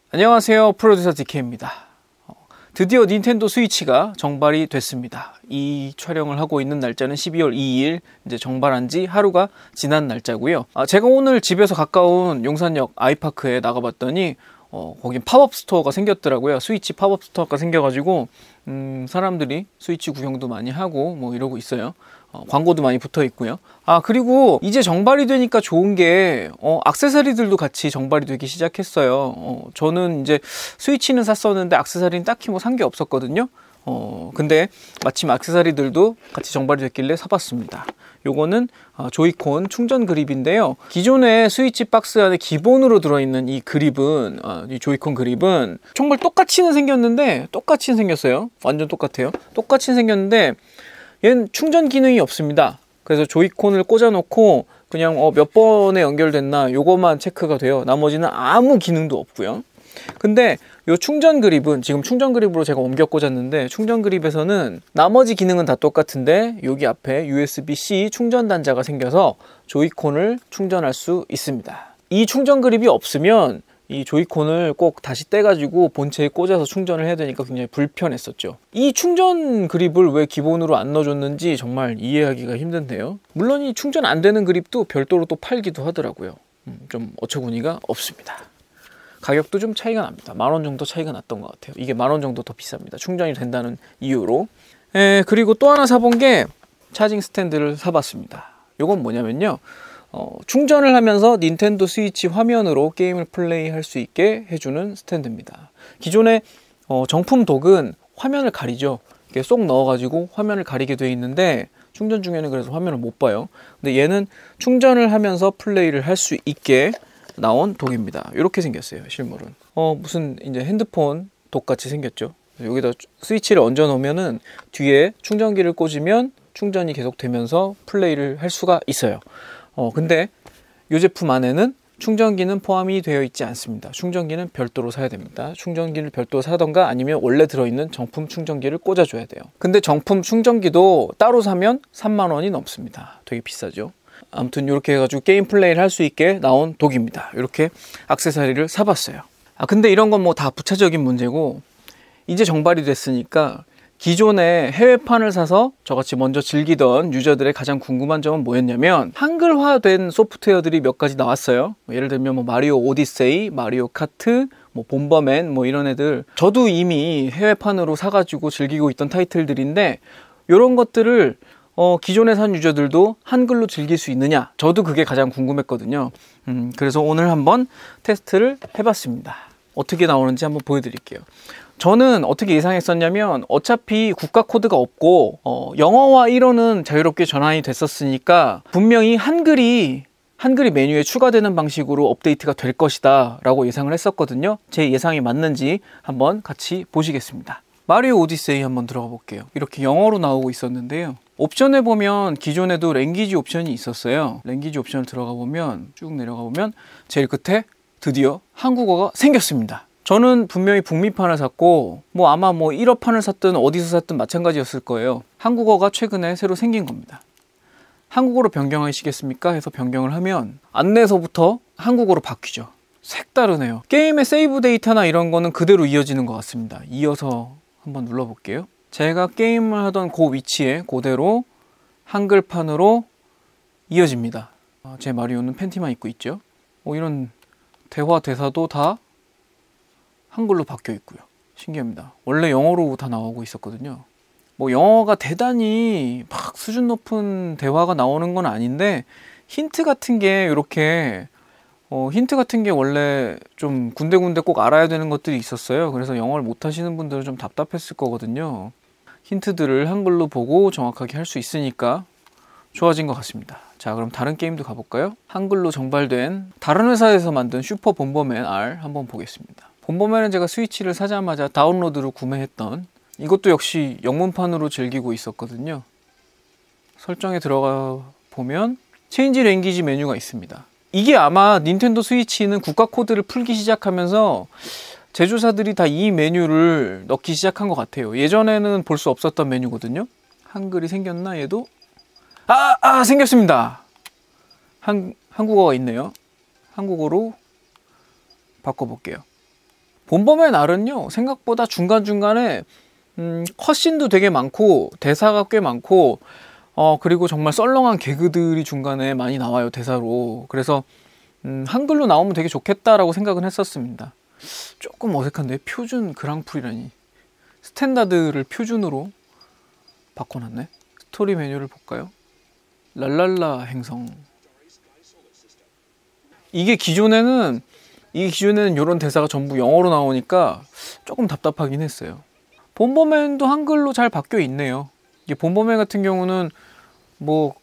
안녕하세요, 프로듀서 DK입니다. 드디어 닌텐도 스위치가 정발이 됐습니다. 이 촬영을 하고 있는 날짜는 12월 2일, 이제 정발한 지 하루가 지난 날짜고요. 제가 오늘 집에서 가까운 용산역 아이파크에 나가봤더니 거긴 팝업 스토어가 생겼더라고요. 스위치 팝업 스토어가 생겨가지고 사람들이 스위치 구경도 많이 하고 뭐 이러고 있어요. 광고도 많이 붙어 있고요. 그리고 이제 정발이 되니까 좋은 게 액세서리들도 같이 정발이 되기 시작했어요. 저는 이제 스위치는 샀었는데 액세서리는 딱히 뭐 산 게 없었거든요. 근데 마침 액세서리들도 같이 정발이 됐길래 사봤습니다. 요거는 조이콘 충전 그립인데요. 기존의 스위치 박스 안에 기본으로 들어있는 이 그립은, 이 조이콘 그립은 정말 똑같이는 생겼는데, 똑같이는 생겼어요. 완전 똑같아요. 똑같이 생겼는데 얘는 충전 기능이 없습니다. 그래서 조이콘을 꽂아 놓고 그냥 몇 번에 연결됐나 요것만 체크가 돼요. 나머지는 아무 기능도 없고요. 근데 요 충전 그립은, 지금 충전 그립으로 제가 옮겨 꽂았는데, 충전 그립에서는 나머지 기능은 다 똑같은데 여기 앞에 USB-C 충전 단자가 생겨서 조이콘을 충전할 수 있습니다. 이 충전 그립이 없으면 이 조이콘을 꼭 다시 떼가지고 본체에 꽂아서 충전을 해야 되니까 굉장히 불편했었죠. 이 충전 그립을 왜 기본으로 안 넣어줬는지 정말 이해하기가 힘든데요. 물론 이 충전 안 되는 그립도 별도로 또 팔기도 하더라고요. 좀 어처구니가 없습니다. 가격도 좀 차이가 납니다. 10,000원 정도 차이가 났던 것 같아요. 이게 10,000원 정도 더 비쌉니다. 충전이 된다는 이유로. 그리고 또 하나 사본 게 차징 스탠드를 사봤습니다. 이건 뭐냐면요, 충전을 하면서 닌텐도 스위치 화면으로 게임을 플레이할 수 있게 해주는 스탠드입니다. 기존의 정품 독은 화면을 가리죠. 이렇게 쏙 넣어가지고 화면을 가리게 되어 있는데, 충전 중에는 그래서 화면을 못 봐요. 근데 얘는 충전을 하면서 플레이를 할 수 있게 나온 독입니다. 이렇게 생겼어요, 실물은. 무슨 이제 핸드폰 독같이 생겼죠. 여기다 스위치를 얹어 놓으면은 뒤에 충전기를 꽂으면 충전이 계속 되면서 플레이를 할 수가 있어요. 근데 이 제품 안에는 충전기는 포함이 되어 있지 않습니다. 충전기는 별도로 사야 됩니다. 충전기를 별도로 사던가 아니면 원래 들어있는 정품 충전기를 꽂아줘야 돼요. 근데 정품 충전기도 따로 사면 30,000원이 넘습니다. 되게 비싸죠. 아무튼 이렇게 해가지고 게임 플레이를 할 수 있게 나온 독입니다. 이렇게 액세서리를 사봤어요. 근데 이런 건 뭐 다 부차적인 문제고, 이제 정발이 됐으니까 기존에 해외판을 사서 저같이 먼저 즐기던 유저들의 가장 궁금한 점은 뭐였냐면, 한글화된 소프트웨어들이 몇 가지 나왔어요. 예를 들면 뭐 마리오 오디세이, 마리오 카트, 뭐 bomberman, 뭐 이런 애들, 저도 이미 해외판으로 사가지고 즐기고 있던 타이틀들인데, 이런 것들을 기존에 산 유저들도 한글로 즐길 수 있느냐, 저도 그게 가장 궁금했거든요. 그래서 오늘 한번 테스트를 해봤습니다. 어떻게 나오는지 한번 보여드릴게요. 저는 어떻게 예상했었냐면, 어차피 국가 코드가 없고 영어와 일어는 자유롭게 전환이 됐었으니까 분명히 한글이 메뉴에 추가되는 방식으로 업데이트가 될 것이다 라고 예상을 했었거든요. 제 예상이 맞는지 한번 같이 보시겠습니다. 마리오 오디세이 한번 들어가 볼게요. 이렇게 영어로 나오고 있었는데요. 옵션에 보면 기존에도 랭귀지 옵션이 있었어요. 랭귀지 옵션을 들어가 보면, 쭉 내려가 보면 제일 끝에 드디어 한국어가 생겼습니다. 저는 분명히 북미판을 샀고, 아마 1어판을 샀든 어디서 샀든 마찬가지였을 거예요. 한국어가 최근에 새로 생긴 겁니다. 한국어로 변경하시겠습니까? 해서 변경을 하면 안내서부터 한국어로 바뀌죠. 색다르네요. 게임의 세이브 데이터나 이런 거는 그대로 이어지는 것 같습니다. 이어서 한번 눌러볼게요. 제가 게임을 하던 그 위치에 그대로 한글판으로 이어집니다. 제 마리오는 팬티만 입고 있죠. 이런 대화 대사도 다 한글로 바뀌어 있고요. 신기합니다. 원래 영어로 다 나오고 있었거든요. 영어가 대단히 막 수준 높은 대화가 나오는 건 아닌데, 힌트 같은 게 이렇게 힌트 같은 게 원래 좀 군데군데 꼭 알아야 되는 것들이 있었어요. 그래서 영어를 못 하시는 분들은 좀 답답했을 거거든요. 힌트들을 한글로 보고 정확하게 할 수 있으니까 좋아진 것 같습니다. 자, 그럼 다른 게임도 가볼까요? 한글로 정발된 다른 회사에서 만든 슈퍼 bomberman R 한번 보겠습니다. bomberman은 제가 스위치를 사자마자 다운로드로 구매했던, 이것도 역시 영문판으로 즐기고 있었거든요. 설정에 들어가 보면 체인지 랭귀지 메뉴가 있습니다. 이게 아마 닌텐도 스위치는 국가 코드를 풀기 시작하면서 제조사들이 다 이 메뉴를 넣기 시작한 것 같아요. 예전에는 볼 수 없었던 메뉴거든요. 한글이 생겼나 얘도? 생겼습니다. 한국어가 있네요. 한국어로 바꿔볼게요. 본범의 날은요, 생각보다 중간중간에 컷신도 되게 많고 대사가 꽤 많고 그리고 정말 썰렁한 개그들이 중간에 많이 나와요, 대사로. 그래서 한글로 나오면 되게 좋겠다라고 생각은 했었습니다. 조금 어색한데, 표준 그랑프리라니. 스탠다드를 표준으로 바꿔놨네. 스토리 메뉴를 볼까요? 랄랄라 행성. 이게 기존에는 이런 대사가 전부 영어로 나오니까 조금 답답하긴 했어요. 본범맨도 한글로 잘 바뀌어 있네요. 이게 본범맨 같은 경우는 뭐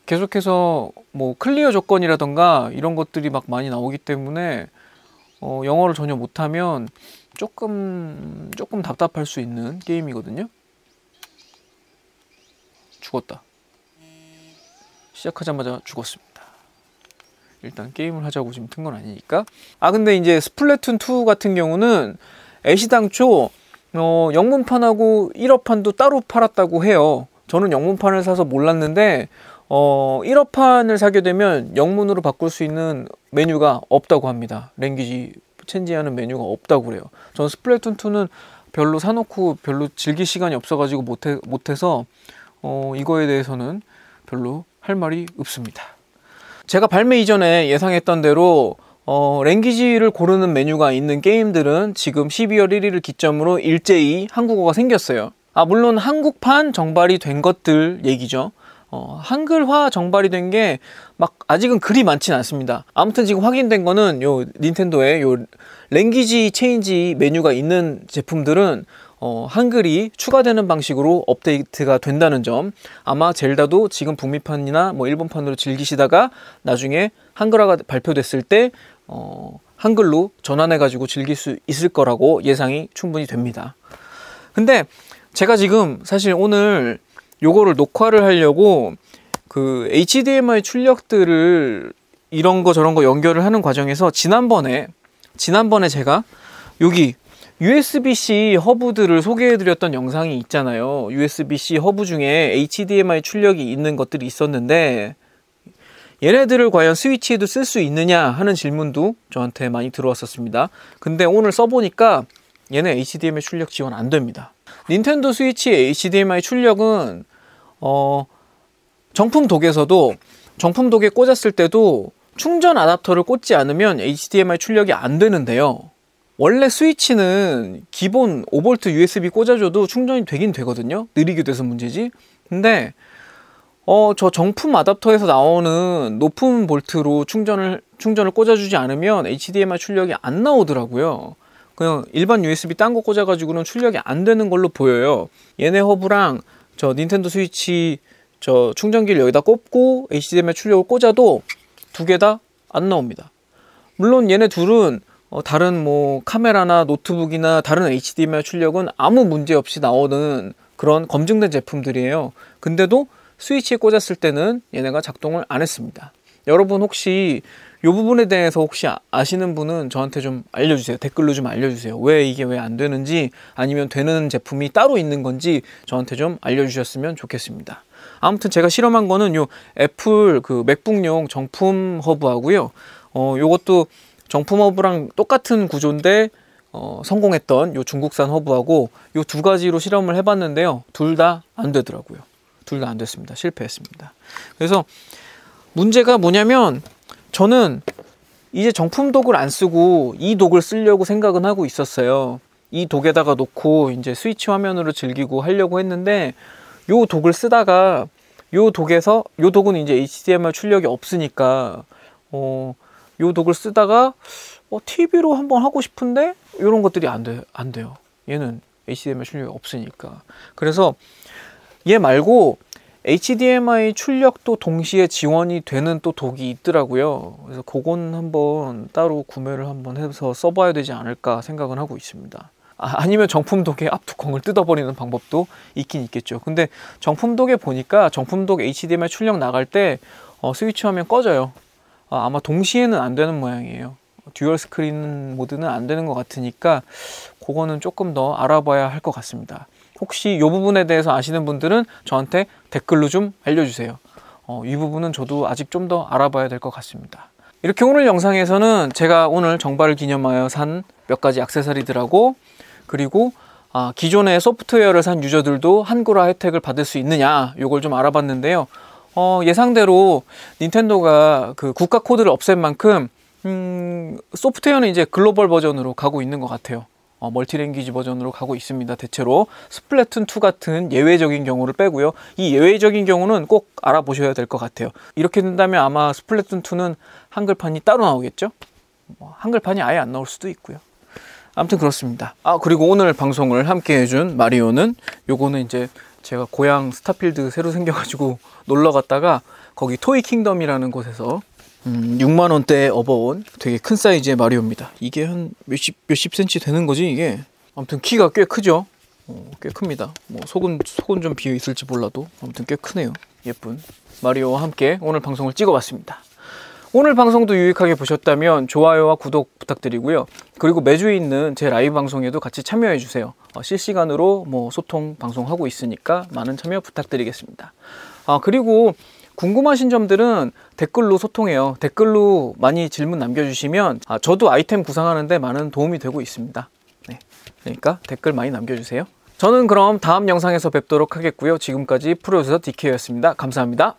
계속해서 뭐 클리어 조건이라던가 이런 것들이 막 많이 나오기 때문에 영어를 전혀 못하면 조금 답답할 수 있는 게임이거든요. 죽었다. 시작하자마자 죽었습니다. 일단 게임을 하자고 지금 튼 건 아니니까. 근데 이제 스플래툰 2 같은 경우는 애시당초 영문판하고 1어판도 따로 팔았다고 해요. 저는 영문판을 사서 몰랐는데 1어판을 사게 되면 영문으로 바꿀 수 있는 메뉴가 없다고 합니다. 랭귀지 체인지하는 메뉴가 없다고 그래요. 저는 스플래툰 2는 별로 사놓고 별로 즐길 시간이 없어가지고 못해서 이거에 대해서는 별로 할 말이 없습니다. 제가 발매 이전에 예상했던 대로 랭귀지를 고르는 메뉴가 있는 게임들은 지금 12월 1일을 기점으로 일제히 한국어가 생겼어요. 물론 한국판 정발이 된 것들 얘기죠. 한글화 정발이 된 게 막 아직은 그리 많진 않습니다. 아무튼 지금 확인된 거는 요 닌텐도에 요 랭귀지 체인지 메뉴가 있는 제품들은 한글이 추가되는 방식으로 업데이트가 된다는 점. 아마 젤다도 지금 북미판이나 뭐 일본판으로 즐기시다가 나중에 한글화가 발표됐을 때 한글로 전환해가지고 즐길 수 있을 거라고 예상이 충분히 됩니다. 근데 제가 지금 사실 오늘 요거를 녹화를 하려고 그 HDMI 출력들을 이런 거 저런 거 연결을 하는 과정에서 지난번에 제가 여기 USB-C 허브들을 소개해드렸던 영상이 있잖아요. USB-C 허브 중에 HDMI 출력이 있는 것들이 있었는데 얘네들을 과연 스위치에도 쓸 수 있느냐 하는 질문도 저한테 많이 들어왔었습니다. 근데 오늘 써보니까 얘네 HDMI 출력 지원 안 됩니다. 닌텐도 스위치의 HDMI 출력은 정품 독에서도 정품 독에 꽂았을 때도 충전 아답터를 꽂지 않으면 HDMI 출력이 안 되는데요. 원래 스위치는 기본 5V USB 꽂아줘도 충전이 되긴 되거든요. 느리게 돼서 문제지. 근데 저 정품 아답터에서 나오는 높은 볼트로 충전을 꽂아주지 않으면 HDMI 출력이 안 나오더라고요. 그냥 일반 USB 딴 거 꽂아가지고는 출력이 안 되는 걸로 보여요. 얘네 허브랑 저 닌텐도 스위치 저 충전기를 여기다 꼽고 HDMI 출력을 꽂아도 두 개 다 안 나옵니다. 물론 얘네 둘은 다른 뭐 카메라나 노트북이나 다른 HDMI 출력은 아무 문제 없이 나오는 그런 검증된 제품들이에요. 근데도 스위치에 꽂았을 때는 얘네가 작동을 안 했습니다. 여러분 혹시 이 부분에 대해서 혹시 아시는 분은 저한테 좀 알려주세요. 댓글로 좀 알려주세요. 왜 이게 왜 안 되는지, 아니면 되는 제품이 따로 있는 건지 저한테 좀 알려주셨으면 좋겠습니다. 아무튼 제가 실험한 거는 요 애플 그 맥북용 정품 허브하고요. 요것도 정품 허브랑 똑같은 구조인데 성공했던 요 중국산 허브하고 요 두 가지로 실험을 해봤는데요. 둘 다 안 되더라고요. 둘 다 안 됐습니다. 실패했습니다. 그래서 문제가 뭐냐면 저는 이제 정품 독을 안 쓰고 이 독을 쓰려고 생각은 하고 있었어요. 이 독에다가 놓고 이제 스위치 화면으로 즐기고 하려고 했는데 요 독을 쓰다가 요 독은 이제 HDMI 출력이 없으니까 요 독을 쓰다가 TV로 한번 하고 싶은데 이런 것들이 안 돼요. 얘는 HDMI 출력이 없으니까. 그래서 얘 말고 HDMI 출력도 동시에 지원이 되는 또 독이 있더라고요. 그래서 그건 한번 따로 구매를 한번 해서 써봐야 되지 않을까 생각은 하고 있습니다. 아니면 정품 독의 앞뚜껑을 뜯어버리는 방법도 있긴 있겠죠. 근데 정품 독에 보니까 정품 독 HDMI 출력 나갈 때 스위치 화면 꺼져요. 아마 동시에는 안 되는 모양이에요. 듀얼 스크린 모드는 안 되는 것 같으니까 그거는 조금 더 알아봐야 할 것 같습니다. 혹시 이 부분에 대해서 아시는 분들은 저한테 댓글로 좀 알려주세요. 이 부분은 저도 아직 좀 더 알아봐야 될 것 같습니다. 이렇게 오늘 영상에서는 제가 오늘 정발을 기념하여 산 몇 가지 액세서리들하고, 그리고 기존의 소프트웨어를 산 유저들도 한글화 혜택을 받을 수 있느냐, 요걸 좀 알아봤는데요. 예상대로 닌텐도가 그 국가 코드를 없앤 만큼 소프트웨어는 이제 글로벌 버전으로 가고 있는 것 같아요. 멀티랭귀지 버전으로 가고 있습니다. 대체로 스플래툰 2 같은 예외적인 경우를 빼고요. 이 예외적인 경우는 꼭 알아보셔야 될 것 같아요. 이렇게 된다면 아마 스플래툰 2는 한글판이 따로 나오겠죠? 한글판이 아예 안 나올 수도 있고요. 아무튼 그렇습니다. 그리고 오늘 방송을 함께 해준 마리오는, 요거는 이제 제가 고향 스타필드 새로 생겨가지고 놀러 갔다가 거기 토이 킹덤이라는 곳에서 6만원대에 업어온 되게 큰 사이즈의 마리오입니다. 이게 한 몇십 센치 되는 거지, 이게. 아무튼 키가 꽤 크죠? 꽤 큽니다. 뭐 속은 좀 비어 있을지 몰라도 아무튼 꽤 크네요. 예쁜 마리오와 함께 오늘 방송을 찍어봤습니다. 오늘 방송도 유익하게 보셨다면 좋아요와 구독 부탁드리고요. 그리고 매주 있는 제 라이브 방송에도 같이 참여해주세요. 실시간으로 뭐 소통 방송하고 있으니까 많은 참여 부탁드리겠습니다. 그리고 궁금하신 점들은 댓글로 소통해요. 댓글로 많이 질문 남겨주시면 저도 아이템 구상하는데 많은 도움이 되고 있습니다. 네, 그러니까 댓글 많이 남겨주세요. 저는 그럼 다음 영상에서 뵙도록 하겠고요. 지금까지 프로듀서 DK였습니다. 감사합니다.